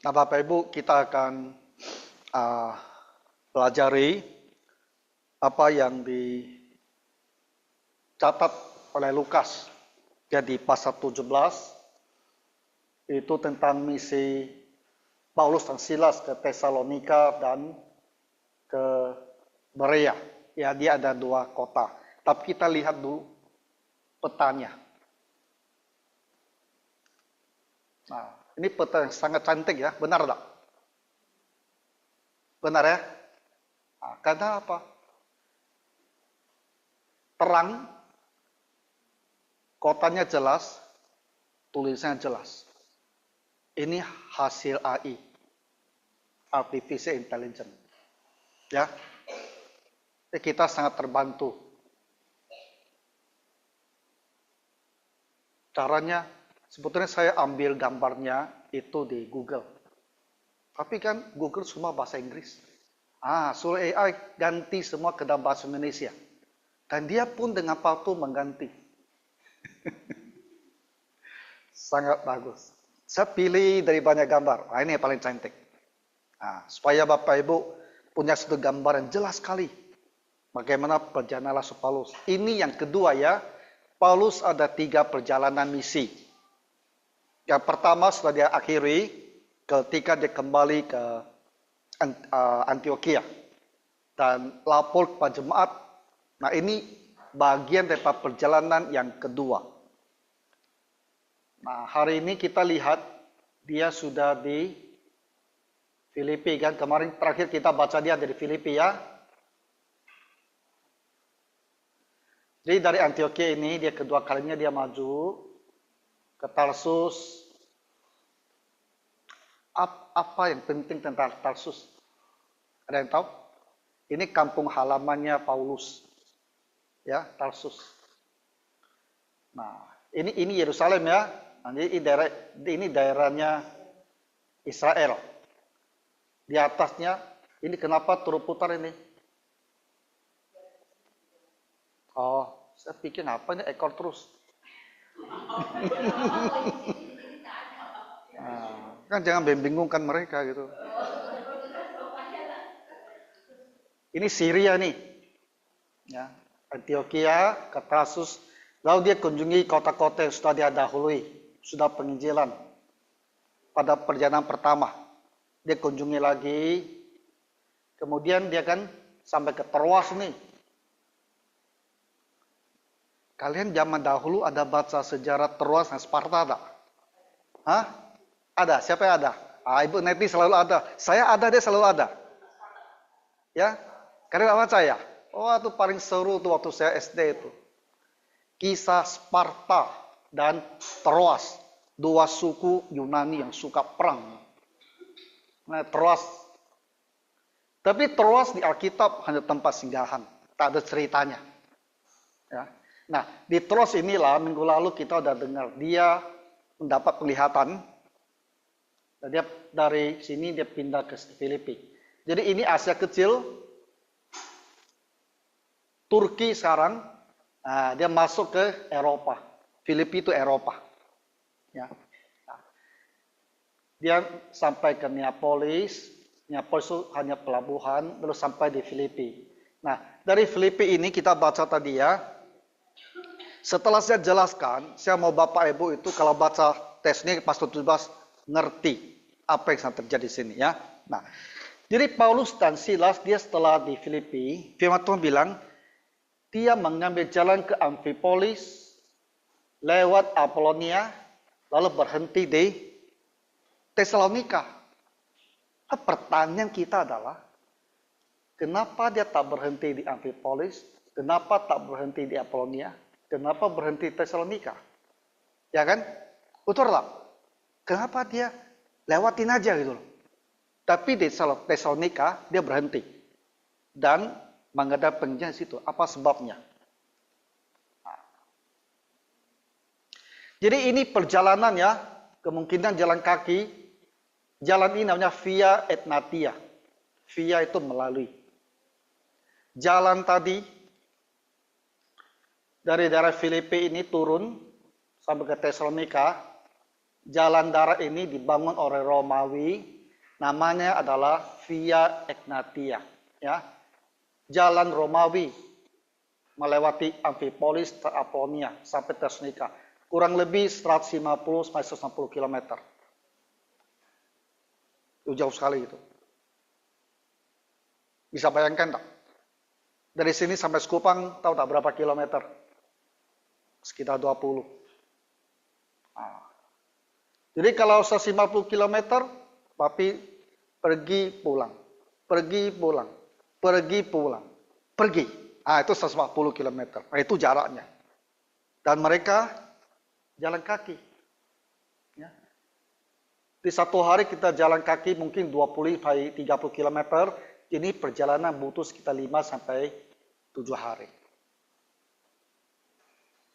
Nah, Bapak Ibu, kita akan uh, pelajari apa yang dicatat oleh Lukas. Jadi pasal 17 itu tentang misi Paulus dan Silas ke Tesalonika dan ke Berea. Ya, dia ada 2 kota. Tapi kita lihat dulu petanya. Nah, ini peta yang sangat cantik ya, benar tak? Benar ya? Nah, karena apa? Terang, kotanya jelas, tulisannya jelas. Ini hasil AI, Artificial Intelligence. Ya, jadi kita sangat terbantu. Caranya, sebetulnya saya ambil gambarnya itu di Google. Tapi kan Google semua bahasa Inggris. Suruh AI ganti semua ke dalam bahasa Indonesia. Dan dia pun dengan patuh mengganti. Sangat bagus. Saya pilih dari banyak gambar. Ini yang paling cantik. Supaya Bapak Ibu punya satu gambar yang jelas sekali. Bagaimana perjalanan Rasul Paulus. Ini yang kedua ya. Paulus ada 3 perjalanan misi. Yang pertama sudah dia akhiri ketika dia kembali ke Antioquia. Dan lapor kepada jemaat. Nah, ini bagian dari perjalanan yang kedua. Nah, hari ini kita lihat dia sudah di Filipi kan. Kemarin terakhir kita baca dia dari Filipi ya. Jadi dari Antioquia ini dia kedua kalinya dia maju ke Tarsus. Apa yang penting tentang Tarsus? Ada yang tahu? Ini kampung halamannya Paulus. Ya, Tarsus. Nah, ini Yerusalem ya. Ini daerahnya Israel. Di atasnya, ini kenapa turut putar ini? Saya pikir apa ini ekor terus. Kan jangan membingungkan mereka gitu. Ini Syria nih. Ya, Antioquia, ke Tarsus. Lalu dia kunjungi kota-kota yang sudah dia dahului. Sudah penginjilan. Pada perjalanan pertama. Dia kunjungi lagi. Kemudian dia kan sampai ke Troas nih. Kalian zaman dahulu ada baca sejarah Troas dan Sparta tak? Ada? Siapa yang ada? Ibu Neti selalu ada. Saya ada, dia selalu ada. Ya? Kalian baca ya? Itu paling seru tuh waktu saya SD itu. Kisah Sparta dan Troas. 2 suku Yunani yang suka perang. Nah, Troas. Tapi Troas di Alkitab hanya tempat singgahan. Tak ada ceritanya. Ya. Nah, di Troas inilah minggu lalu kita udah dengar. Dia mendapat penglihatan. Dan dia dari sini dia pindah ke Filipi. Jadi ini Asia kecil. Turki sekarang. Dia masuk ke Eropa. Filipi itu Eropa. Ya. Dia sampai ke Neapolis. Neapolis itu hanya pelabuhan. Lalu sampai di Filipi. Nah, dari Filipi ini kita baca tadi ya. Setelah saya jelaskan, saya mau Bapak Ibu itu kalau baca tes ini pasal 17 ngerti apa yang sedang terjadi di sini ya. Nah, jadi Paulus dan Silas dia setelah di Filipi, firman Tuhan bilang dia mengambil jalan ke Amfipolis, lewat Apolonia, lalu berhenti di Tesalonika. Pertanyaan kita adalah, kenapa dia tak berhenti di Amfipolis? Kenapa tak berhenti di Apolonia? Kenapa berhenti di Tesalonika? Ya kan? Betul tak? Kenapa dia lewatin aja gitu loh. Tapi di Tesalonika dia berhenti. Dan menghadap penginjilan situ. Apa sebabnya? Jadi ini perjalanan ya. Kemungkinan jalan kaki. Jalan ini namanya Via Egnatia. Via itu melalui. Jalan tadi dari daerah Filipi ini turun sampai ke Tesalonika. Jalan darat ini dibangun oleh Romawi, namanya adalah Via Egnatia, ya. Jalan Romawi melewati Amfipolis, Apollonia sampai Tesalonika, kurang lebih 150 sampai 160 km. Itu jauh sekali itu. Bisa bayangkan tak? Dari sini sampai Sekupang, tahu tak berapa kilometer? Sekitar 20. Nah. Jadi kalau 150 km, tapi pergi pulang, pergi pulang, pergi pulang, pergi. Itu 140 km. Nah, itu jaraknya. Dan mereka jalan kaki. Ya. Di satu hari kita jalan kaki mungkin 20-30 km. Ini perjalanan butuh sekitar 5 sampai 7 hari.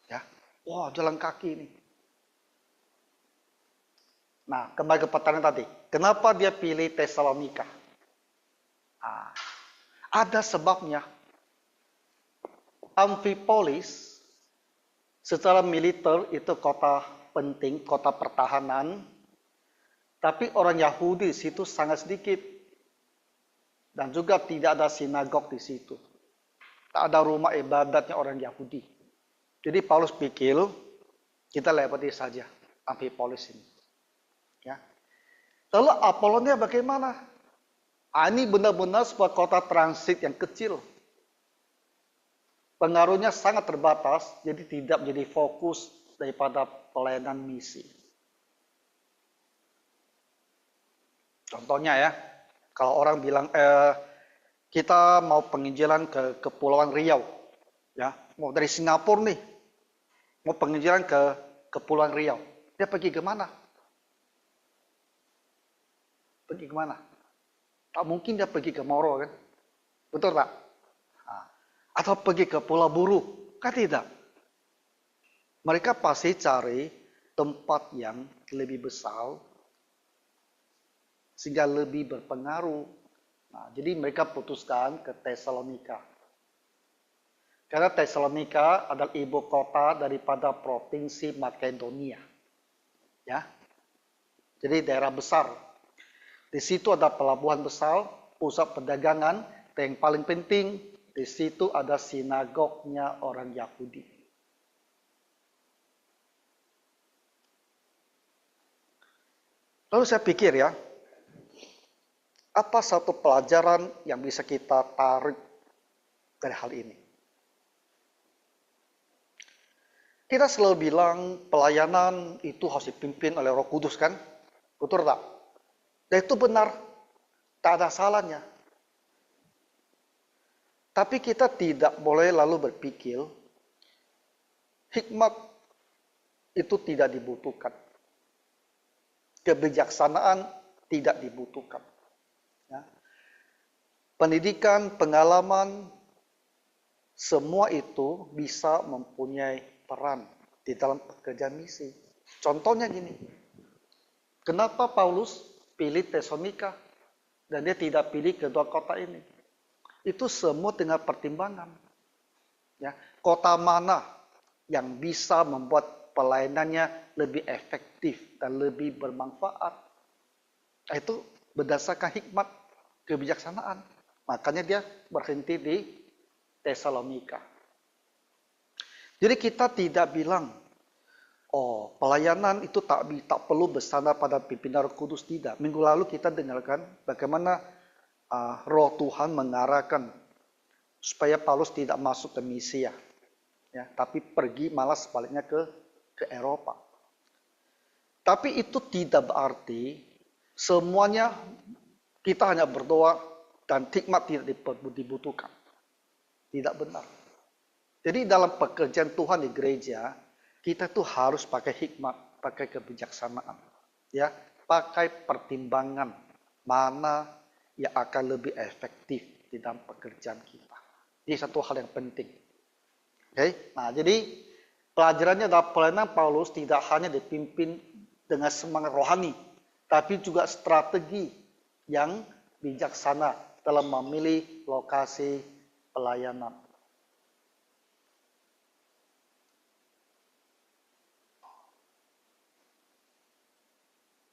Ya. Wah, jalan kaki ini. Nah, kembali ke pertanyaan tadi. Kenapa dia pilih Tesalonika? Ada sebabnya. Amfipolis secara militer itu kota penting, kota pertahanan. Tapi orang Yahudi di situ sangat sedikit. Dan juga tidak ada sinagog di situ. Tak ada rumah ibadatnya orang Yahudi. Jadi Paulus pikir kita lewati saja Amfipolis ini. Ya. Lalu Apollonia bagaimana? Ini benar-benar sebuah kota transit yang kecil. Pengaruhnya sangat terbatas, jadi tidak menjadi fokus daripada pelayanan misi. Contohnya ya, kalau orang bilang kita mau penginjilan ke Kepulauan Riau, ya, mau dari Singapura nih, mau penginjilan ke Kepulauan Riau, dia pergi ke mana? Pergi kemana? Tak mungkin dia pergi ke Moro kan? Betul tak? Atau pergi ke Pulau Buru? Kan tidak. Mereka pasti cari tempat yang lebih besar sehingga lebih berpengaruh. Nah, jadi mereka putuskan ke Tesalonika. Karena Tesalonika adalah ibu kota daripada provinsi Makedonia. Ya. Jadi daerah besar. Di situ ada pelabuhan besar, pusat perdagangan, dan yang paling penting, di situ ada sinagognya orang Yahudi. Lalu saya pikir ya, apa satu pelajaran yang bisa kita tarik dari hal ini? Kita selalu bilang pelayanan itu harus dipimpin oleh Roh Kudus kan? Betul tak? Dan itu benar, tak ada salahnya. Tapi kita tidak boleh lalu berpikir hikmat itu tidak dibutuhkan. Kebijaksanaan tidak dibutuhkan. Ya. Pendidikan, pengalaman, semua itu bisa mempunyai peran di dalam pekerjaan misi. Contohnya gini, kenapa Paulus pilih Tesalonika dan dia tidak pilih kedua kota ini? Itu semua dengan pertimbangan. Ya, kota mana yang bisa membuat pelayanannya lebih efektif dan lebih bermanfaat? Itu berdasarkan hikmat kebijaksanaan. Makanya dia berhenti di Tesalonika. Jadi kita tidak bilang, pelayanan itu tak perlu bersandar pada pimpinan Roh Kudus, tidak. Minggu lalu kita dengarkan bagaimana Roh Tuhan mengarahkan supaya Paulus tidak masuk ke Misia, ya, tapi pergi malah sebaliknya ke Eropa. Tapi itu tidak berarti semuanya kita hanya berdoa dan hikmat tidak dibutuhkan. Tidak benar. Jadi dalam pekerjaan Tuhan di gereja, kita tuh harus pakai hikmat, pakai kebijaksanaan, ya, pakai pertimbangan mana yang akan lebih efektif di dalam pekerjaan kita. Ini satu hal yang penting. Oke, nah jadi pelajarannya dalam pelayanan Paulus tidak hanya dipimpin dengan semangat rohani, tapi juga strategi yang bijaksana dalam memilih lokasi pelayanan.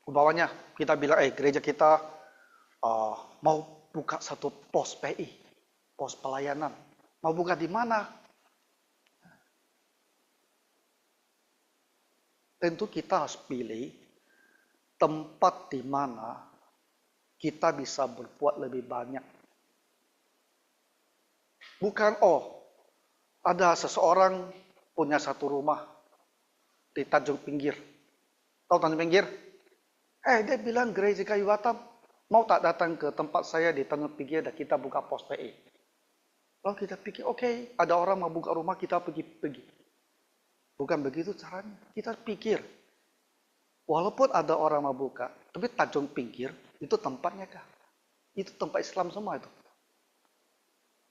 Umpamanya kita bilang, gereja kita mau buka satu pos PI, pos pelayanan. Mau buka di mana? Tentu kita harus pilih tempat di mana kita bisa berbuat lebih banyak. Bukan, ada seseorang punya satu rumah di Tanjung Pinggir. Tahu Tanjung Pinggir? Dia bilang gereja Kayu Batam, mau tak datang ke tempat saya di Tanjung Pinggir dan kita buka pos PI. Lalu kita pikir, oke, ada orang mau buka rumah, kita pergi. Bukan begitu caranya. Kita pikir, walaupun ada orang mau buka, tapi Tanjung Pinggir itu tempatnya kah? Itu tempat Islam semua itu.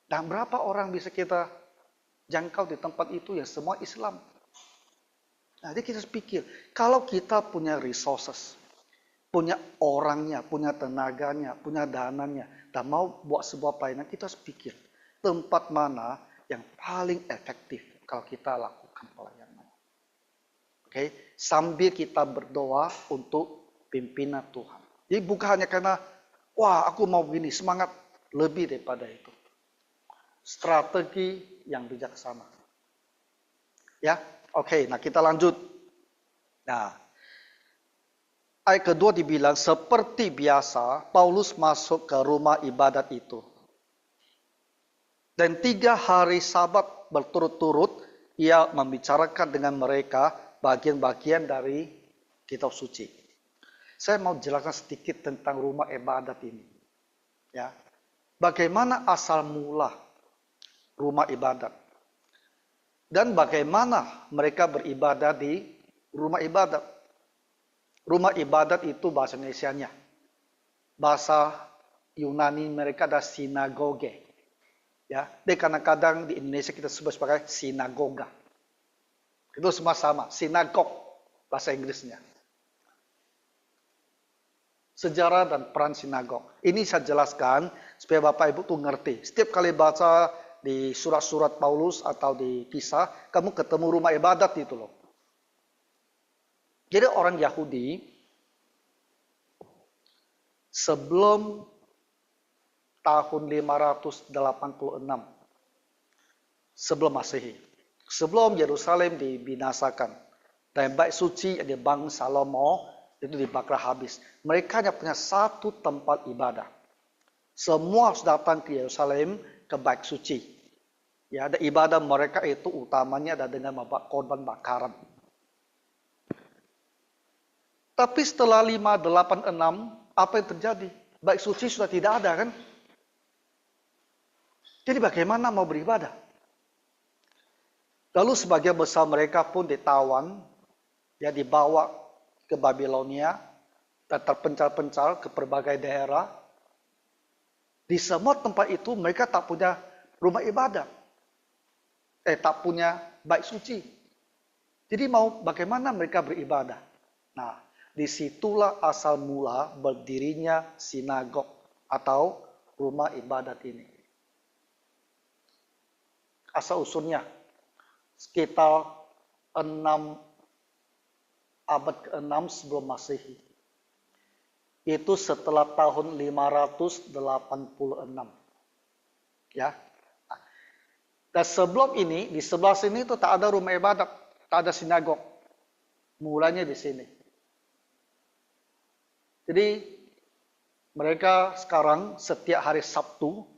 Dan berapa orang bisa kita jangkau di tempat itu yang semua Islam? Nah, jadi kita pikir, kalau kita punya resources, punya orangnya, punya tenaganya, punya dananya, dan mau buat sebuah pelayanan, kita harus pikir tempat mana yang paling efektif kalau kita lakukan pelayanan. Oke, sambil kita berdoa untuk pimpinan Tuhan. Jadi bukan hanya karena, aku mau begini, semangat, lebih daripada itu. Strategi yang bijaksana. Ya, oke, nah kita lanjut. Nah, ayat kedua dibilang, seperti biasa, Paulus masuk ke rumah ibadat itu. Dan 3 hari Sabat berturut-turut, ia membicarakan dengan mereka bagian-bagian dari kitab suci. Saya mau jelaskan sedikit tentang rumah ibadat ini. Ya, bagaimana asal mula rumah ibadat. Dan bagaimana mereka beribadah di rumah ibadat. Rumah ibadat itu bahasa Indonesianya. Bahasa Yunani mereka ada sinagoge. Ya, dan kadang-kadang di Indonesia kita sebut sebagai sinagoga. Itu semua sama, sinagog bahasa Inggrisnya. Sejarah dan peran sinagog. Ini saya jelaskan supaya Bapak Ibu tuh ngerti. Setiap kali baca di surat-surat Paulus atau di kisah, kamu ketemu rumah ibadat itu loh. Jadi orang Yahudi sebelum tahun 586 sebelum Masehi, sebelum Yerusalem dibinasakan dan bait suci yang dibangun Salomo itu dibakar habis, mereka hanya punya satu tempat ibadah. Semua harus datang ke Yerusalem, ke bait suci. Ya, dan ibadah mereka itu utamanya adalah dengan membawa korban bakaran. Tapi setelah 586, apa yang terjadi? Bait suci sudah tidak ada kan? Jadi bagaimana mau beribadah? Lalu sebagian besar mereka pun ditawan, ya dibawa ke Babilonia, dan terpencar-pencar ke berbagai daerah. Di semua tempat itu mereka tak punya rumah ibadah. Tak punya bait suci. Jadi mau bagaimana mereka beribadah? Nah, disitulah asal mula berdirinya sinagog atau rumah ibadat ini. Asal usulnya sekitar abad ke-6 sebelum Masehi. Itu setelah tahun 586. Ya. Dan sebelum ini, di sebelah sini itu tak ada rumah ibadat, tak ada sinagog. Mulanya di sini. Jadi mereka sekarang setiap hari Sabtu,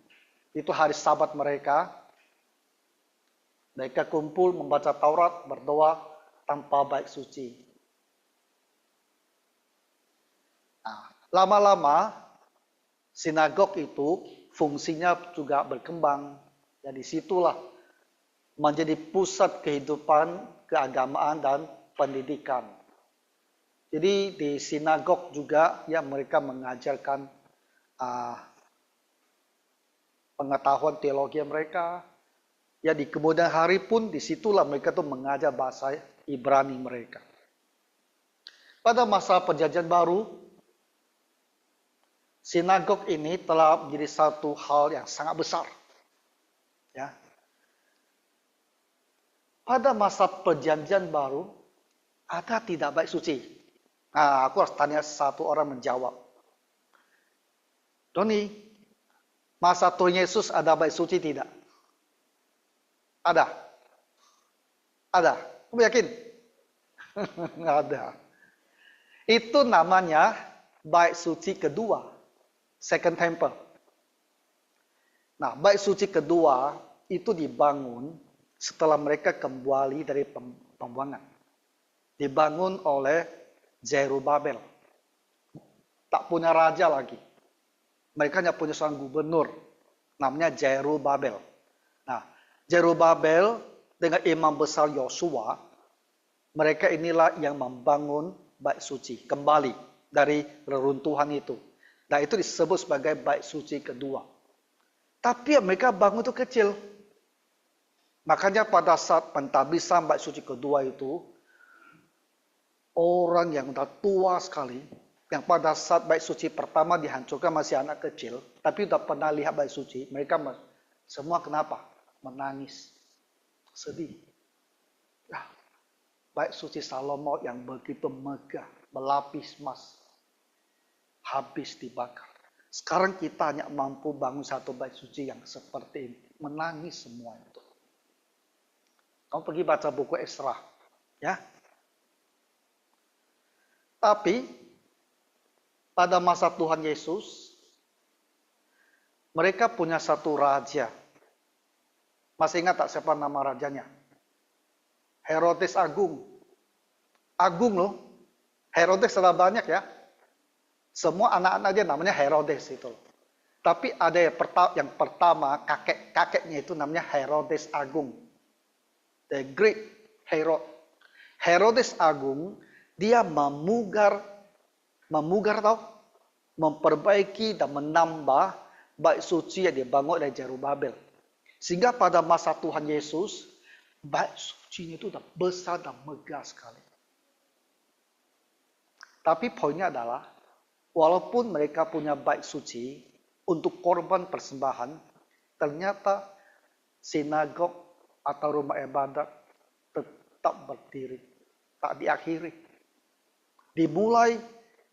itu hari Sabat mereka kumpul membaca Taurat, berdoa tanpa bait suci. Nah, lama-lama sinagog itu fungsinya juga berkembang. Jadi situlah menjadi pusat kehidupan, keagamaan dan pendidikan. Jadi di sinagog juga ya mereka mengajarkan pengetahuan teologi mereka. Ya di kemudian hari pun disitulah mereka tuh mengajar bahasa Ibrani mereka. Pada masa perjanjian baru, sinagog ini telah menjadi satu hal yang sangat besar. Ya. Pada masa perjanjian baru, ada tidak bait suci? Nah, aku harus tanya satu orang menjawab. Doni, masa Tuhan Yesus ada bait suci tidak? Ada. Ada. Kamu yakin? Nggak ada. Itu namanya bait suci kedua. Second temple. Nah, bait suci kedua itu dibangun setelah mereka kembali dari pembuangan. Dibangun oleh Zerubabel. Tak punya raja lagi. Mereka hanya punya seorang gubernur. Namanya Zerubabel. Nah, Zerubabel dengan imam besar Yosua, mereka inilah yang membangun bait suci kembali dari reruntuhan itu. Nah, itu disebut sebagai bait suci kedua. Tapi mereka bangun itu kecil. Makanya pada saat pentabisan bait suci kedua itu, orang yang sudah tua sekali, yang pada saat bait suci pertama dihancurkan masih anak kecil, tapi sudah pernah lihat bait suci, mereka semua kenapa? Menangis. Sedih. Ya, bait suci Salomo yang begitu megah, berlapis emas, habis dibakar. Sekarang kita hanya mampu bangun satu bait suci yang seperti ini. Menangis semua itu. Kamu pergi baca buku Esra. Ya. Tapi, pada masa Tuhan Yesus, mereka punya satu raja. Masih ingat tak siapa nama rajanya? Herodes Agung. Agung loh. Herodes sudah banyak ya. Semua anak-anak dia namanya Herodes itu. Tapi ada yang pertama kakeknya itu namanya Herodes Agung. The Great Herod. Herodes Agung dia memugar tau, memperbaiki dan menambah bait suci yang dibangun oleh Zerubabel. Sehingga pada masa Tuhan Yesus, bait suci itu sudah besar dan megah sekali. Tapi poinnya adalah, walaupun mereka punya bait suci untuk korban persembahan, ternyata sinagog atau rumah ibadat tetap berdiri, tak diakhiri. Dimulai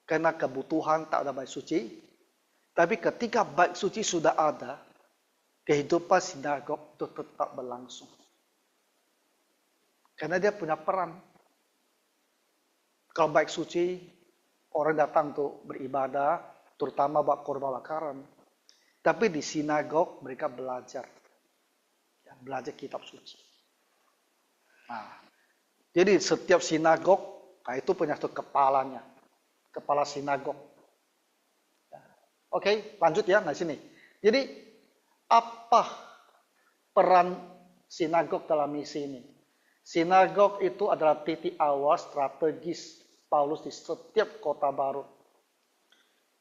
karena kebutuhan tak ada bait suci, tapi ketika bait suci sudah ada, kehidupan sinagog itu tetap berlangsung. Karena dia punya peran. Kalau bait suci, orang datang untuk beribadah, terutama buat korban bakaran. Tapi di sinagog mereka belajar. Belajar kitab suci. Nah, jadi setiap sinagog, nah itu punya satu kepalanya. Kepala sinagog. Oke, lanjut ya, nah sini. Jadi, apa peran sinagog dalam misi ini? Sinagog itu adalah titik awal strategis Paulus di setiap kota baru.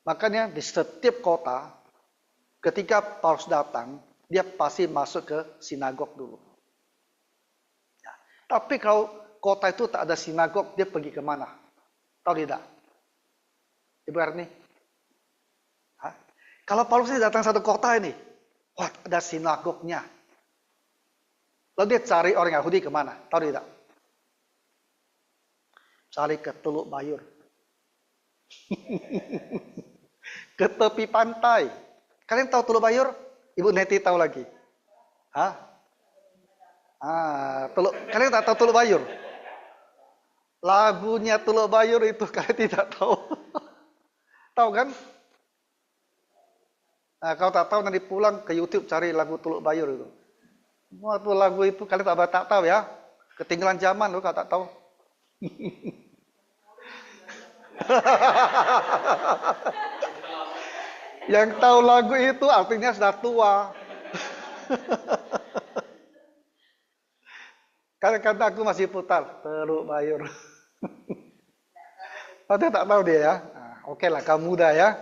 Makanya di setiap kota, ketika Paulus datang, dia pasti masuk ke sinagog dulu. Ya. Tapi kalau kota itu tak ada sinagog, dia pergi kemana? Tahu tidak? Ibu Erni? Kalau Paulus ini datang satu kota ini, wah ada sinagognya. Lalu dia cari orang Yahudi kemana? Tahu tidak? Cari ke Teluk Bayur. Ke tepi pantai. Kalian tahu Teluk Bayur? Ibu Neti tahu lagi? Hah? Kalian tak tahu Teluk Bayur? Lagunya Teluk Bayur itu kalian tidak tahu. Tahu kan? Nah, kalau tak tahu nanti pulang ke YouTube cari lagu Teluk Bayur itu. Waktu lagu itu kalian tak tahu ya. Ketinggalan zaman loh kalau tak tahu. Yang tahu lagu itu artinya sudah tua. Karena aku masih putar Teluk Bayur. Tapi tak tahu dia ya. Nah, oke lah, kamu muda ya.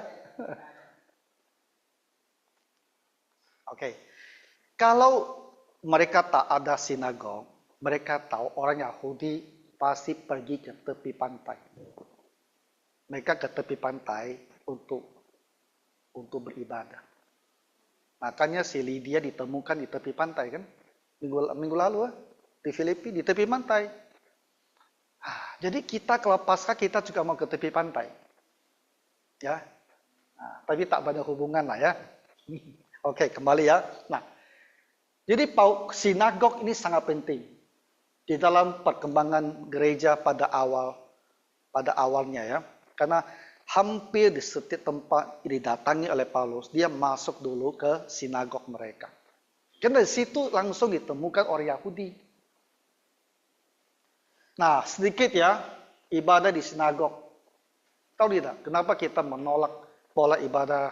Oke. Kalau mereka tak ada sinagog, mereka tahu orang Yahudi pasti pergi ke tepi pantai. Mereka ke tepi pantai untuk beribadah. Makanya si Lydia ditemukan di tepi pantai kan? Minggu lalu di Filipi di tepi pantai. Jadi kita kalau Paskah kita juga mau ke tepi pantai. Ya. Nah, tapi tak banyak hubungan lah ya. Oke, kembali ya. Nah, jadi sinagog ini sangat penting di dalam perkembangan gereja pada awalnya ya. Karena hampir di setiap tempat didatangi oleh Paulus, dia masuk dulu ke sinagog mereka. Karena di situ langsung ditemukan orang Yahudi. Nah, sedikit ya, ibadah di sinagog. Tahu tidak, kenapa kita menolak pola ibadah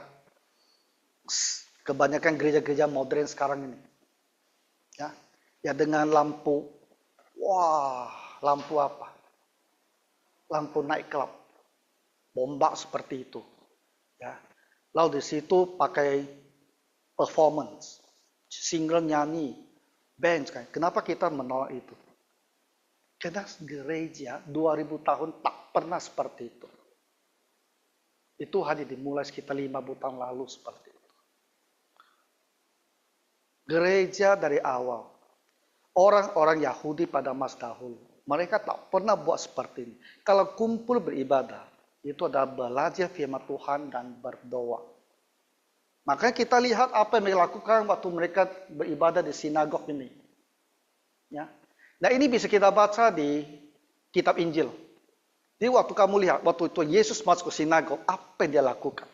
kebanyakan gereja-gereja modern sekarang ini? Ya dengan lampu. Wah, lampu apa? Lampu night club. Bombak seperti itu. Ya. Lalu di situ pakai performance. Single nyanyi. Band kan. Kenapa kita menolak itu? Karena gereja 2000 tahun tak pernah seperti itu. Itu hanya dimulai sekitar 50 tahun lalu seperti itu. Gereja dari awal. Orang-orang Yahudi pada masa dahulu. Mereka tak pernah buat seperti ini. Kalau kumpul beribadah. Itu adalah belajar firman Tuhan dan berdoa. Makanya kita lihat apa yang mereka lakukan waktu mereka beribadah di sinagog ini. Ya. Nah ini bisa kita baca di kitab Injil. Jadi waktu kamu lihat, waktu itu Yesus masuk ke sinagog, apa yang dia lakukan?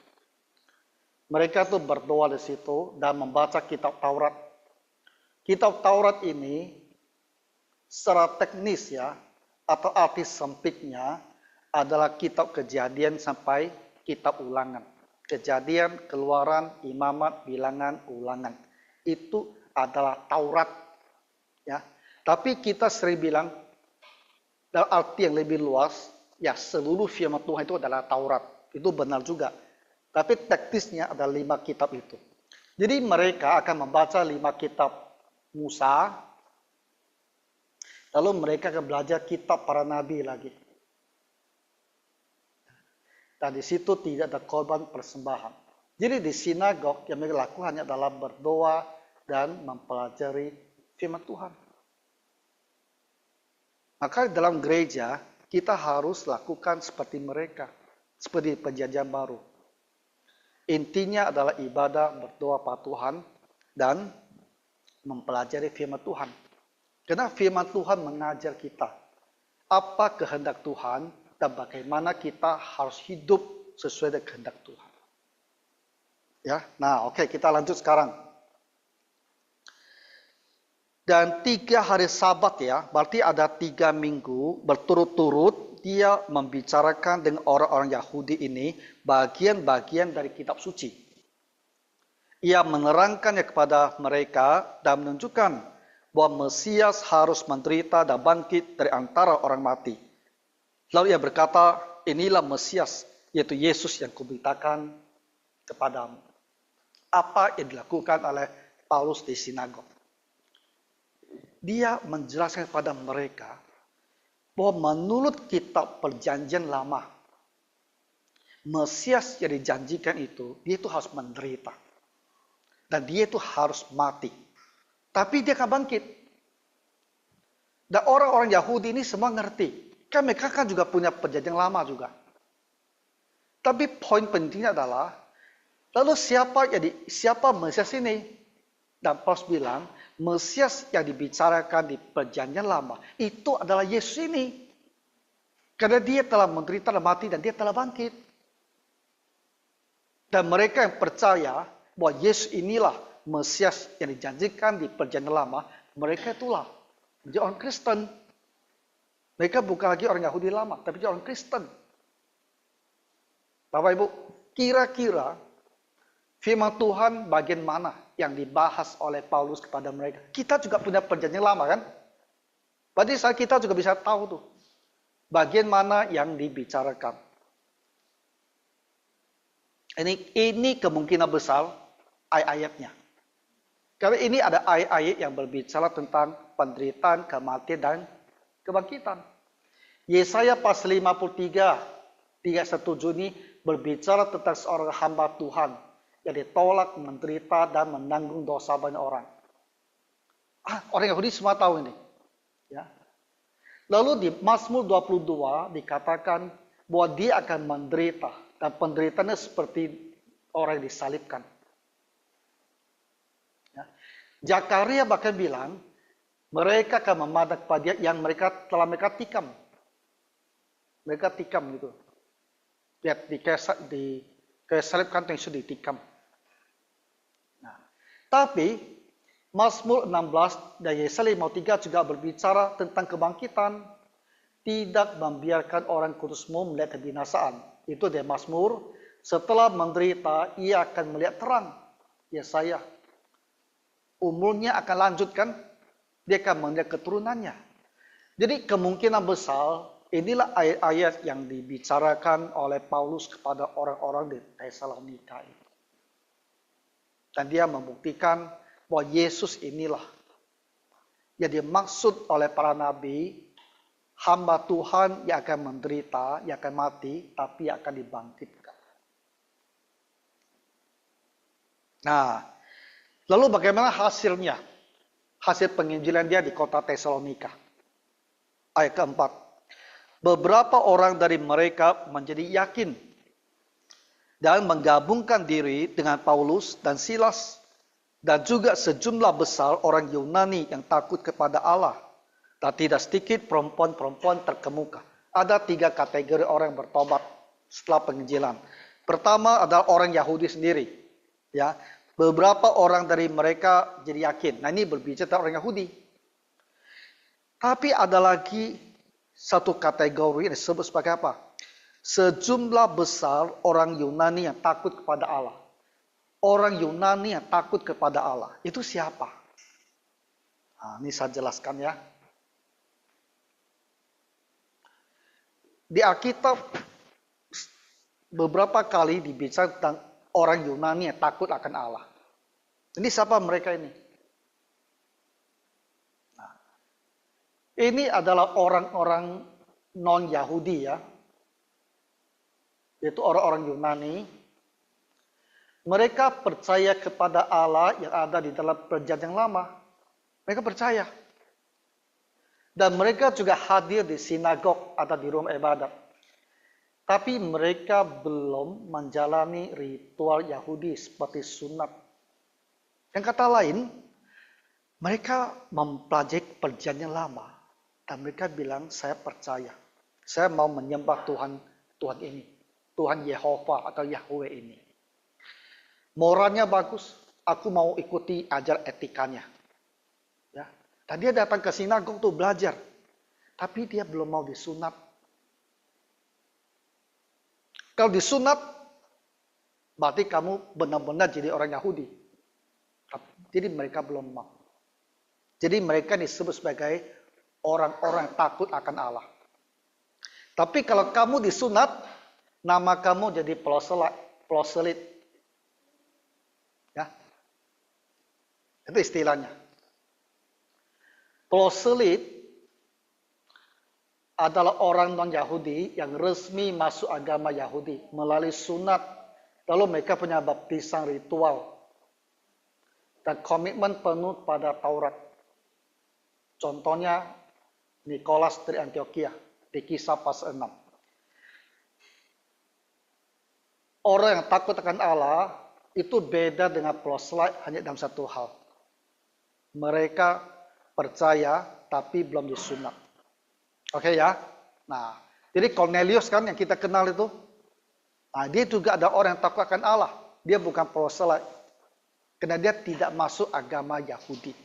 Mereka tuh berdoa di situ dan membaca kitab Taurat. Kitab Taurat ini secara teknis ya, atau arti sempitnya adalah kitab Kejadian sampai kitab Ulangan. Kejadian, Keluaran, Imamat, Bilangan, Ulangan. Itu adalah Taurat. Ya. Tapi kita sering bilang, dalam arti yang lebih luas, ya seluruh firman Tuhan itu adalah Taurat. Itu benar juga. Tapi teknisnya ada 5 kitab itu. Jadi mereka akan membaca 5 kitab Musa. Lalu mereka akan belajar kitab para nabi lagi. Dan di situ tidak ada korban persembahan. Jadi di sinagog yang mereka lakukan hanya adalah berdoa dan mempelajari firman Tuhan. Maka dalam gereja kita harus lakukan seperti mereka. Seperti perjanjian baru. Intinya adalah ibadah, berdoa pada Tuhan dan mempelajari firman Tuhan. Karena firman Tuhan mengajar kita apa kehendak Tuhan dan bagaimana kita harus hidup sesuai dengan kehendak Tuhan. Ya, nah oke, kita lanjut sekarang. Dan 3 hari Sabat ya, berarti ada 3 minggu berturut-turut dia membicarakan dengan orang-orang Yahudi ini bagian-bagian dari kitab suci. Ia menerangkannya kepada mereka dan menunjukkan bahwa Mesias harus menderita dan bangkit dari antara orang mati. Lalu ia berkata, inilah Mesias, yaitu Yesus yang kuberitakan kepadamu. Apa yang dilakukan oleh Paulus di sinagog? Dia menjelaskan kepada mereka bahwa menurut kitab perjanjian lama, Mesias yang dijanjikan itu, dia itu harus menderita. Dan dia itu harus mati. Tapi dia akan bangkit. Dan orang-orang Yahudi ini semua ngerti. Kan mereka kan juga punya perjanjian lama juga. Tapi poin pentingnya adalah, lalu siapa Mesias ini? Dan Paulus bilang, Mesias yang dibicarakan di perjanjian lama, itu adalah Yesus ini. Karena dia telah menderita dan mati dan dia telah bangkit. Dan mereka yang percaya bahwa Yesus inilah Mesias yang dijanjikan di perjanjian lama, mereka itulah menjadi orang Kristen. Mereka bukan lagi orang Yahudi lama, tapi orang Kristen. Bapak Ibu, kira-kira firman Tuhan bagian mana yang dibahas oleh Paulus kepada mereka? Kita juga punya perjanjian lama kan? Berarti kita juga bisa tahu tuh bagian mana yang dibicarakan. Ini kemungkinan besar ayat-ayatnya. Karena ini ada ayat-ayat yang berbicara tentang penderitaan, kematian, dan kebangkitan. Yesaya pasal 53, 3:1 ini berbicara tentang seorang hamba Tuhan yang ditolak, menderita, dan menanggung dosa banyak orang. Orang Yahudi semua tahu ini. Ya. Lalu di Mazmur 22 dikatakan bahwa dia akan menderita. Dan penderitaannya seperti orang yang disalibkan. Ya. Zakaria bahkan bilang, mereka akan memandang kepada dia yang telah mereka tikam. Mereka tikam gitu. Lihat di kesalibkan yang sudah ditikam. Nah, tapi Mazmur 16 dan Yesaya 53 juga berbicara tentang kebangkitan. Tidak membiarkan orang kudusmu melihat kebinasaan. Itu dari Mazmur. Setelah menderita, ia akan melihat terang. Yesaya. Umurnya akan lanjutkan. Dia akan melihat keturunannya. Jadi kemungkinan besar, inilah ayat-ayat yang dibicarakan oleh Paulus kepada orang-orang di Tesalonika itu. Dan dia membuktikan bahwa Yesus inilah yang dimaksud oleh para nabi, hamba Tuhan yang akan menderita, yang akan mati, tapi yang akan dibangkitkan. Nah, lalu bagaimana hasilnya? Hasil penginjilan dia di kota Tesalonika. Ayat keempat. Beberapa orang dari mereka menjadi yakin dan menggabungkan diri dengan Paulus dan Silas dan juga sejumlah besar orang Yunani yang takut kepada Allah. Dan tidak sedikit perempuan-perempuan terkemuka. Ada 3 kategori orang yang bertobat setelah penginjilan. Pertama adalah orang Yahudi sendiri. Ya, beberapa orang dari mereka jadi yakin. Nah, ini berbicara tentang orang Yahudi. Tapi ada lagi satu kategori yang disebut sebagai apa? Sejumlah besar orang Yunani yang takut kepada Allah. Orang Yunani yang takut kepada Allah. Itu siapa? Nah, ini saya jelaskan ya. Di Alkitab beberapa kali dibicara tentang orang Yunani yang takut akan Allah. Ini siapa mereka ini? Nah, ini adalah orang-orang non-Yahudi ya. Yaitu orang-orang Yunani. Mereka percaya kepada Allah yang ada di dalam perjanjian yang lama. Mereka percaya. Dan mereka juga hadir di sinagog atau di rumah ibadat. Tapi mereka belum menjalani ritual Yahudi seperti sunat. Yang kata lain, mereka mempelajari perjanjian lama. Dan mereka bilang, saya percaya. Saya mau menyembah Tuhan ini. Tuhan Yehova atau Yahweh ini. Moralnya bagus. Aku mau ikuti ajar etikanya. Ya. Dan dia datang ke sinagog tuh belajar. Tapi dia belum mau disunat. Kalau disunat, berarti kamu benar-benar jadi orang Yahudi. Jadi mereka belum mau. Jadi mereka disebut sebagai orang-orang yang takut akan Allah. Tapi kalau kamu disunat, nama kamu jadi proselit. Ya. Itu istilahnya. Proselit adalah orang non-Yahudi yang resmi masuk agama Yahudi melalui sunat. Lalu mereka punya baptisan ritual dan komitmen penuh pada Taurat. Contohnya Nikolas dari Antioquia di Kisah pasal 6. Orang yang takut akan Allah itu beda dengan proselyte hanya dalam satu hal. Mereka percaya tapi belum disunat. Oke ya. Nah, jadi Cornelius kan yang kita kenal itu. Nah, dia juga ada orang yang takut akan Allah. Dia bukan proselyte. Karena dia tidak masuk agama Yahudi.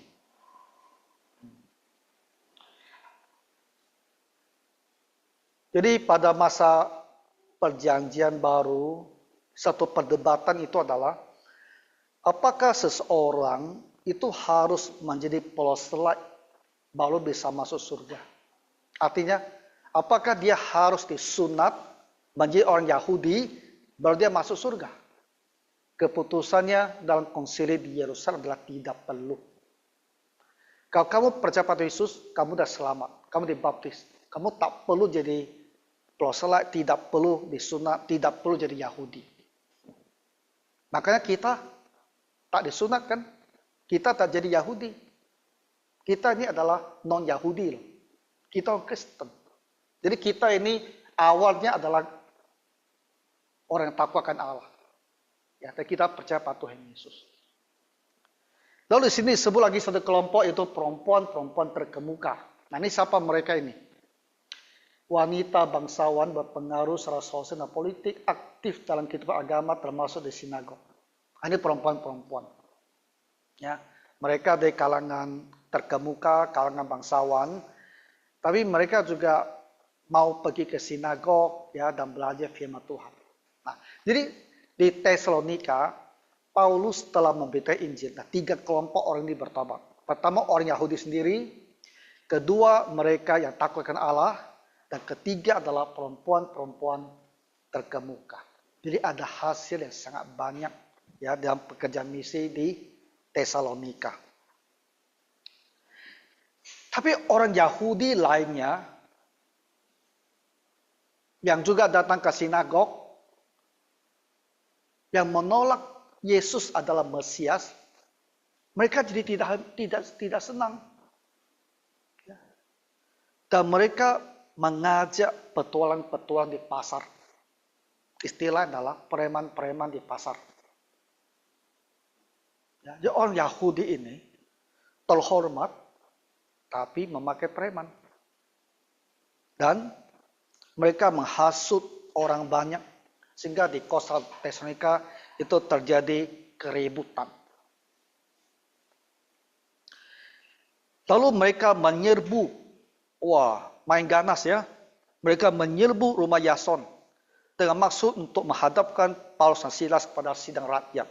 Jadi pada masa perjanjian baru, satu perdebatan itu adalah apakah seseorang itu harus menjadi proselyte baru bisa masuk surga. Artinya, apakah dia harus disunat menjadi orang Yahudi baru dia masuk surga? Keputusannya dalam konsili di Yerusalem adalah tidak perlu. Kalau kamu percaya pada Yesus, kamu sudah selamat. Kamu dibaptis. Kamu tak perlu jadi proselyte, tidak perlu disunat, tidak perlu jadi Yahudi. Makanya kita tak disunat kan? Kita tak jadi Yahudi. Kita ini adalah non-Yahudi loh. Kita orang Kristen. Jadi kita ini awalnya adalah orang yang takut akan Allah. Ya, dan kita percaya pada Tuhan Yesus. Lalu di sini sebut lagi satu kelompok itu perempuan-perempuan terkemuka. Nah ini siapa mereka ini? Wanita bangsawan berpengaruh secara sosial dan politik, aktif dalam kehidupan agama termasuk di sinagog. Nah, ini perempuan-perempuan. Ya, mereka dari kalangan terkemuka, kalangan bangsawan, tapi mereka juga mau pergi ke sinagog ya dan belajar firman Tuhan. Nah, jadi di Tesalonika Paulus telah memberitakan Injil. Nah, 3 kelompok orang ini bertobat. Pertama orang Yahudi sendiri, kedua mereka yang takut akan Allah, dan ketiga adalah perempuan-perempuan terkemuka. Jadi ada hasil yang sangat banyak ya dalam pekerjaan misi di Tesalonika. Tapi orang Yahudi lainnya yang juga datang ke sinagog, yang menolak Yesus adalah Mesias, mereka jadi tidak senang. Dan mereka mengajak petualang-petualang di pasar. Istilah adalah preman-preman di pasar. Ya, jadi orang Yahudi ini terhormat, tapi memakai preman. Dan mereka menghasut orang banyak, sehingga di kota Tesalonika itu terjadi keributan. Lalu mereka menyerbu, main ganas ya. Mereka menyerbu rumah Yason dengan maksud untuk menghadapkan Paulus dan Silas kepada sidang rakyat.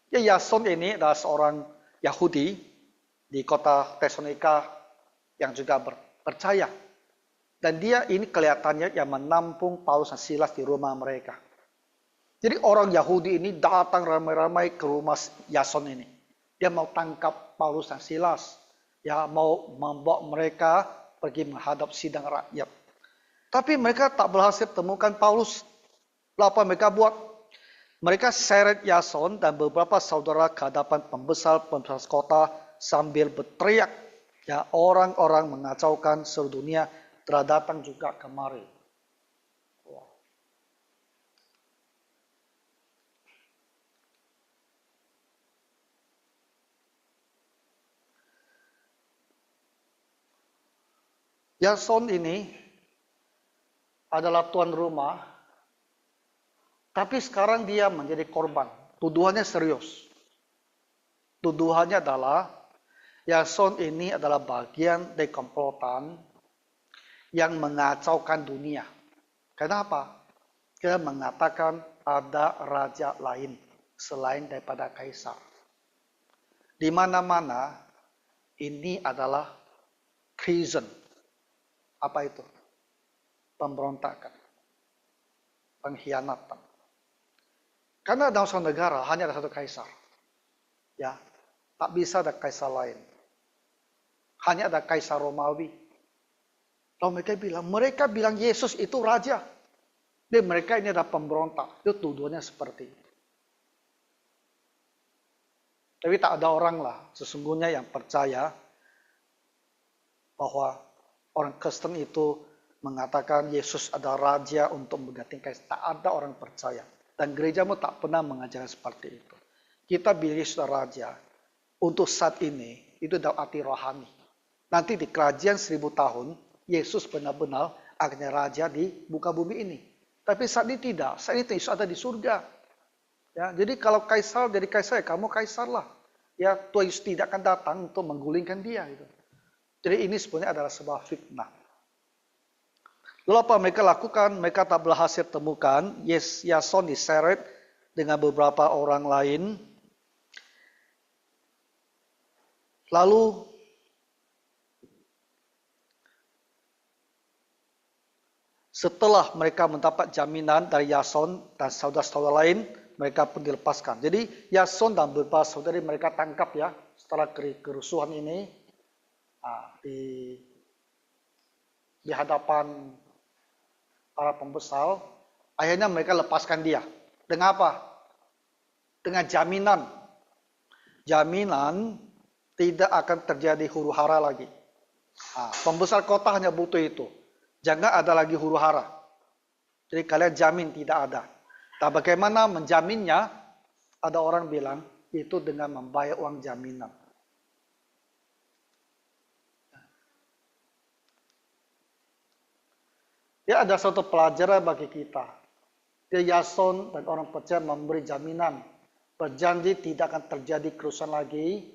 Ya, Yason ini adalah seorang Yahudi di kota Tesalonika yang juga percaya. Dan dia ini kelihatannya yang menampung Paulus dan Silas di rumah mereka. Jadi orang Yahudi ini datang ramai-ramai ke rumah Yason ini. Dia mau tangkap Paulus dan Silas. Ya, mau membawa mereka pergi menghadap sidang rakyat. Tapi mereka tak berhasil temukan Paulus. Lalu apa mereka buat? Mereka seret Yason dan beberapa saudara ke hadapan pembesar-pembesar kota sambil berteriak. Ya, orang-orang mengacaukan seluruh dunia telah datang juga kemari. Yason ini adalah tuan rumah, tapi sekarang dia menjadi korban. Tuduhannya serius. Tuduhannya adalah Yason ini adalah bagian dari komplotan yang mengacaukan dunia. Kenapa? Dia mengatakan ada raja lain selain daripada kaisar. Di mana-mana ini adalah treason. Apa itu? Pemberontakan. Pengkhianatan. Karena dalam suatu negara hanya ada satu kaisar. Ya, tak bisa ada kaisar lain. Hanya ada kaisar Romawi. Lalu mereka bilang Yesus itu raja. Dan mereka ini adalah pemberontak. Itu tuduhannya seperti itu. Tapi tak ada orang lah sesungguhnya yang percaya bahwa orang Kristen itu mengatakan Yesus adalah raja untuk menggantikan kaisar. Tak ada orang percaya. Dan gerejamu tak pernah mengajarkan seperti itu. Kita bilang Yesus adalah raja. Untuk saat ini, itu dalam arti rohani. Nanti di kerajaan 1000 tahun, Yesus benar-benar akan raja di muka bumi ini. Tapi saat ini tidak. Saat ini Yesus ada di surga. Ya, jadi kalau kaisar jadi kaisar, ya kamu kaisar lah. Ya, Tuhan Yesus tidak akan datang untuk menggulingkan dia. Gitu. Jadi ini sebenarnya adalah sebuah fitnah. Lalu apa mereka lakukan? Mereka tak berhasil temukan. Yason diseret dengan beberapa orang lain. Lalu setelah mereka mendapat jaminan dari Yason dan saudara-saudara lain, mereka pun dilepaskan. Jadi Yason dan beberapa saudari mereka tangkap ya setelah kerusuhan ini. Di hadapan para pembesar, akhirnya mereka lepaskan dia. Dengan apa? Dengan jaminan tidak akan terjadi huru hara lagi. Nah, pembesar kota hanya butuh itu. Jangan ada lagi huru hara. Jadi kalian jamin tidak ada. Nah, bagaimana menjaminnya? Ada orang bilang itu dengan membayar uang jaminan. Ya, ada suatu pelajaran bagi kita. Dia Yason dan orang percaya memberi jaminan. Berjanji tidak akan terjadi kerusuhan lagi.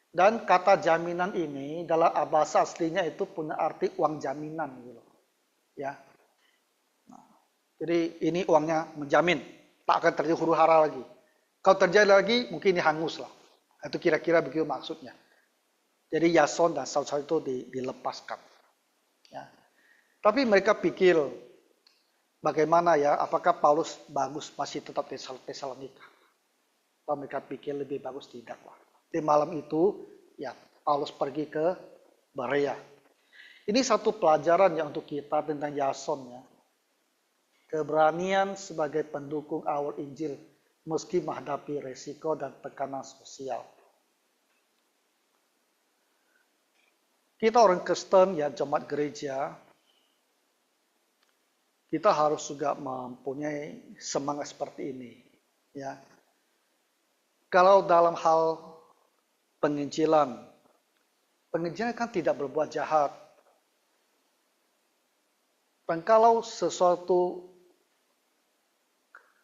Dan kata jaminan ini dalam bahasa aslinya itu punya arti uang jaminan. Gitu. Ya. Nah, jadi ini uangnya menjamin. Tak akan terjadi huru hara lagi. Kalau terjadi lagi mungkin ini hangus lah. Itu kira-kira begitu maksudnya. Jadi Yason dan saudara itu dilepaskan. Ya. Tapi mereka pikir bagaimana ya, apakah Paulus bagus masih tetap di Tesalonika? Atau mereka pikir lebih bagus tidak lah. Di malam itu ya Paulus pergi ke Berea. Ini satu pelajaran ya untuk kita tentang Yason ya. Keberanian sebagai pendukung awal Injil meski menghadapi resiko dan tekanan sosial. Kita orang Kristen ya jemaat gereja, kita harus juga mempunyai semangat seperti ini. Ya. Kalau dalam hal penginjilan kan tidak berbuat jahat. Dan kalau sesuatu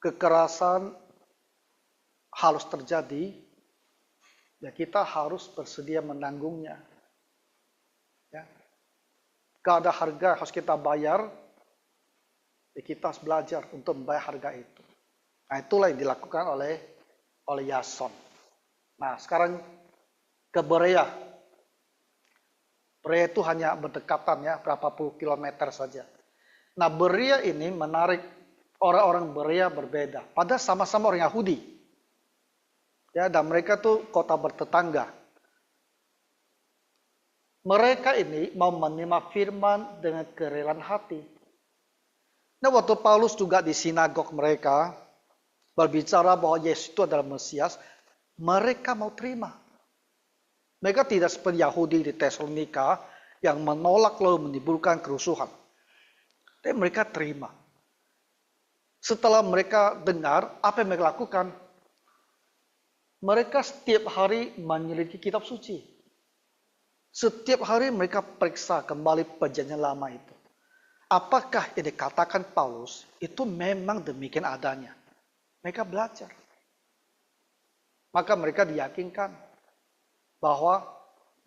kekerasan harus terjadi, ya kita harus bersedia menanggungnya. Ya. Kalau ada harga harus kita bayar, ya kita harus belajar untuk membayar harga itu. Nah, itulah yang dilakukan oleh Yason. Nah, sekarang ke Berea. Berea itu hanya berdekatan ya, berapa puluh kilometer saja. Nah, Berea ini menarik orang-orang Berea berbeda. Padahal sama-sama orang Yahudi. Ya, dan mereka tuh kota bertetangga. Mereka ini mau menerima firman dengan kerelaan hati. Nah, waktu Paulus juga di sinagog mereka berbicara bahwa Yesus itu adalah Mesias, mereka mau terima. Mereka tidak seperti Yahudi di Tesalonika yang menolak lalu menimbulkan kerusuhan. Tapi mereka terima. Setelah mereka dengar, apa yang mereka lakukan? Mereka setiap hari menyelidiki kitab suci. Setiap hari mereka periksa kembali perjanjian lama itu. Apakah yang dikatakan Paulus itu memang demikian adanya? Mereka belajar. Maka mereka diyakinkan bahwa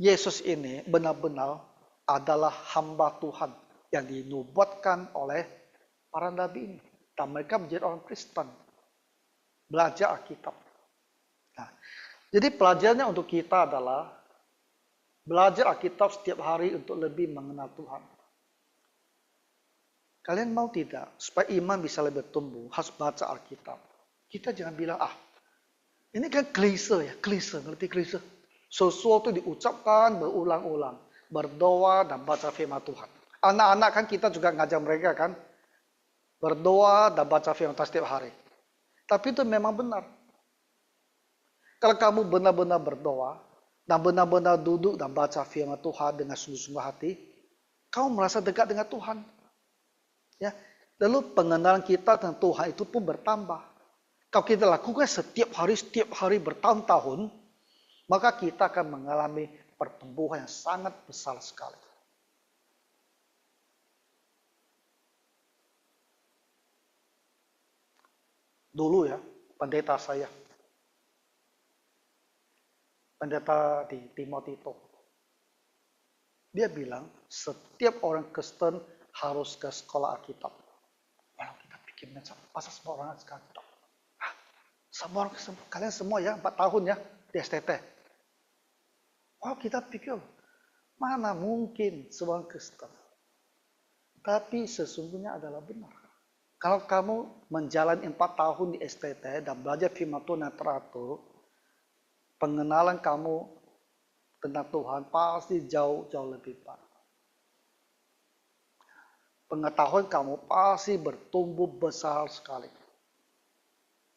Yesus ini benar-benar adalah hamba Tuhan yang dinubuatkan oleh para nabi ini. Dan mereka menjadi orang Kristen. Belajar Alkitab. Nah, jadi pelajarannya untuk kita adalah belajar Alkitab setiap hari untuk lebih mengenal Tuhan. Kalian mau tidak? Supaya iman bisa lebih tumbuh, harus baca Alkitab. Kita jangan bilang, ini kan klise ya, klise, ngerti klise? Sesuatu diucapkan berulang-ulang, berdoa dan baca firman Tuhan. Anak-anak kan kita juga ngajar mereka kan, berdoa dan baca firman Tuhan setiap hari. Tapi itu memang benar. Kalau kamu benar-benar berdoa, dan benar-benar duduk dan baca firman Tuhan dengan sungguh-sungguh hati, kamu merasa dekat dengan Tuhan. Ya, lalu pengenalan kita tentang Tuhan itu pun bertambah. Kalau kita lakukan setiap hari bertahun-tahun, maka kita akan mengalami pertumbuhan yang sangat besar sekali. Dulu ya, pendeta saya, pendeta di Timothy itu, dia bilang setiap orang Kristen harus ke sekolah Alkitab. Kalau kita pikir masa semua orang sekolah Alkitab? Semua orang, kalian semua ya 4 tahun ya di STT. Wow, kita pikir mana mungkin seorang Kristen. Tapi sesungguhnya adalah benar. Kalau kamu menjalani 4 tahun di STT dan belajar firman Tuhan yang teratur, pengenalan kamu tentang Tuhan pasti jauh-jauh lebih baik. Pengetahuan kamu pasti bertumbuh besar sekali.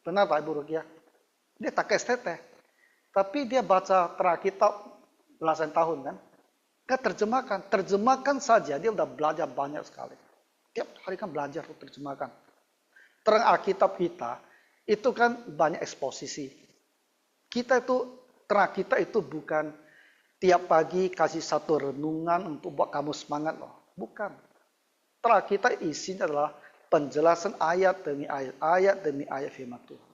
Benar Pak Ibu Rukia? Dia tak STT. Tapi dia baca Alkitab belasan tahun kan. Terjemahkan saja dia udah belajar banyak sekali. Tiap hari kan belajar terjemahkan. Terang Alkitab kita itu kan banyak eksposisi. Terang kita itu bukan tiap pagi kasih satu renungan untuk buat kamu semangat loh. Bukan. Terang kita isinya adalah penjelasan ayat demi ayat firman Tuhan.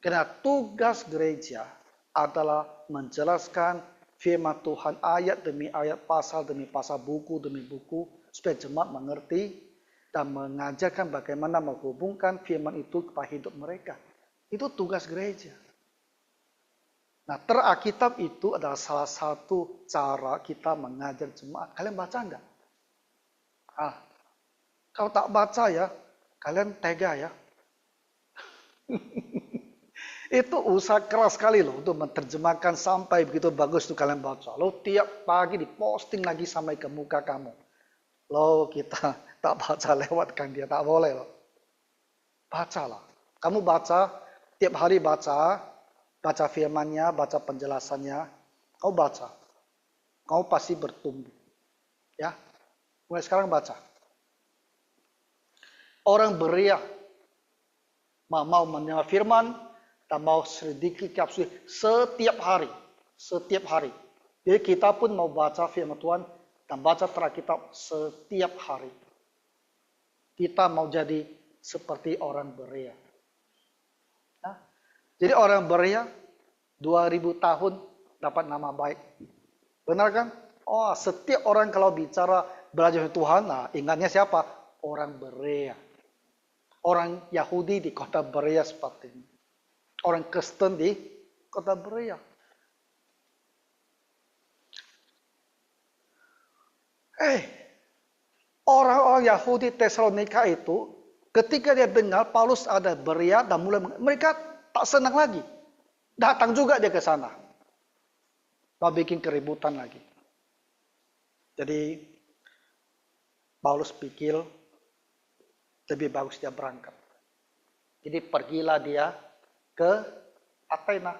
Karena tugas gereja adalah menjelaskan firman Tuhan ayat demi ayat, pasal demi pasal, buku demi buku, supaya jemaat mengerti dan mengajarkan bagaimana menghubungkan firman itu kepada hidup mereka. Itu tugas gereja. Nah, Alkitab itu adalah salah satu cara kita mengajar jemaat. Kalian baca enggak? Kalau tak baca ya, kalian tega ya. Itu usaha keras sekali loh untuk menerjemahkan sampai begitu bagus tuh kalian baca. Lo tiap pagi diposting lagi sampai ke muka kamu. Lo kita tak baca lewatkan dia, tak boleh loh. Bacalah. Kamu baca, tiap hari baca firmannya, baca penjelasannya. Kau baca. Kau pasti bertumbuh. Ya. Mulai sekarang baca. Orang beria mau mendengar firman dan mau sedikit kapsul setiap hari. Setiap hari. Jadi kita pun mau baca firman Tuhan dan baca terang Alkitab setiap hari. Kita mau jadi seperti orang berea. Nah, jadi orang berea 2000 tahun dapat nama baik. Benar kan? Oh, setiap orang kalau bicara belajar Tuhan, nah ingatnya siapa? Orang berea. Orang Yahudi di kota Berea seperti ini. Orang Kristen di kota Berea. Orang-orang Yahudi Tesalonika itu ketika dia dengar Paulus ada Berea dan mereka tak senang lagi. Datang juga dia ke sana. Mau bikin keributan lagi. Jadi Paulus pikir lebih bagus dia berangkat. Jadi pergilah dia ke Athena.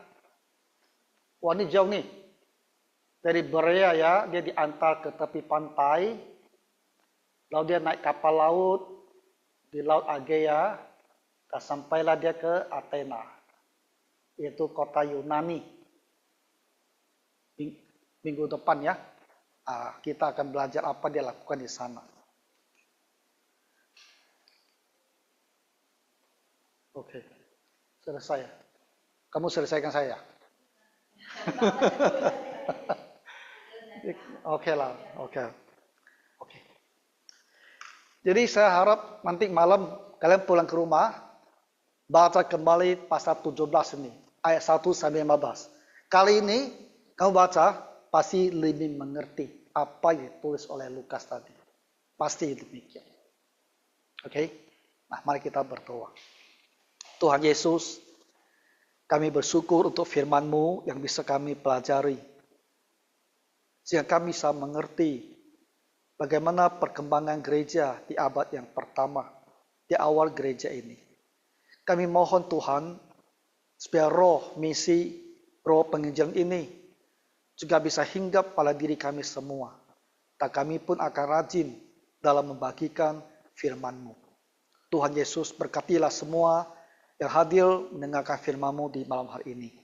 Wah ini jauh nih. Dari Berea ya, dia diantar ke tepi pantai. Lalu dia naik kapal laut di Laut Aegea. Dan sampailah dia ke Athena. Yaitu kota Yunani. Minggu depan ya. Kita akan belajar apa dia lakukan di sana. Oke. Selesai. Kamu selesaikan saya. Oke lah. Oke. Jadi saya harap nanti malam kalian pulang ke rumah. Baca kembali pasal 17 ini. Ayat 1 sampai 15. Kali ini kamu baca pasti lebih mengerti apa yang ditulis oleh Lukas tadi. Pasti demikian. Oke. Nah mari kita berdoa. Tuhan Yesus, kami bersyukur untuk firman-Mu yang bisa kami pelajari. Sehingga kami bisa mengerti bagaimana perkembangan gereja di abad yang pertama, di awal gereja ini. Kami mohon Tuhan, supaya roh misi, roh penginjilan ini juga bisa hinggap pada diri kami semua. Dan kami pun akan rajin dalam membagikan firman-Mu. Tuhan Yesus berkatilah semua yang hadir mendengarkan firman-Mu di malam hari ini.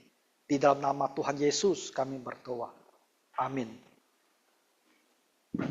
Di dalam nama Tuhan Yesus kami berdoa. Amin.